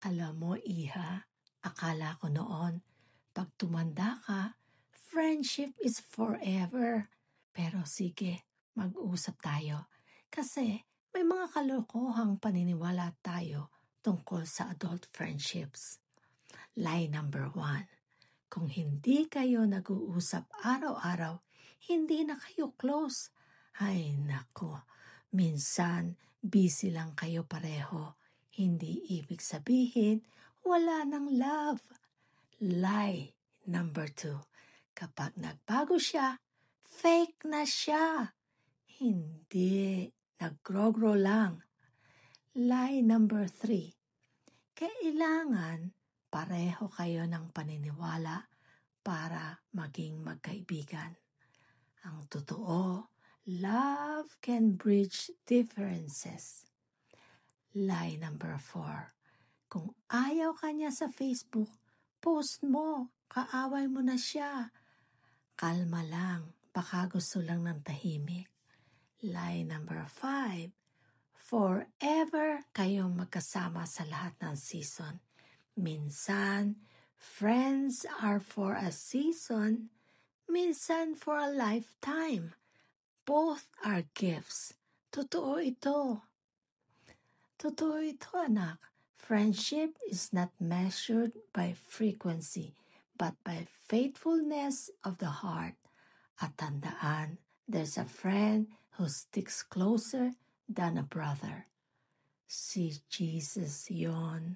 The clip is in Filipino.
Alam mo, Iha, akala ko noon, pag tumanda ka, friendship is forever. Pero sige, mag-usap tayo. Kasi may mga kalokohang paniniwala tayo tungkol sa adult friendships. Lie number 1. Kung hindi kayo nag-uusap araw-araw, hindi na kayo close. Ay nako, minsan busy lang kayo pareho. Hindi ibig sabihin wala ng love. Lie number 2. Kapag nagbago siya, fake na siya. Hindi, nag-grow lang. Lie number 3. Kailangan pareho kayo ng paniniwala para maging magkaibigan. Ang totoo, love can bridge differences. Lie number 4. Kung ayaw ka niya sa Facebook, post mo, kaaway mo na siya. Kalma lang, baka gusto lang ng tahimik. Lie number 5. Forever kayong magkasama sa lahat ng season. Minsan, friends are for a season, minsan for a lifetime. Both are gifts. Totoo ito. Totoo ito, anak. Friendship is not measured by frequency, but by faithfulness of the heart. At tandaan, there's a friend who sticks closer than a brother. Si Jesus yon.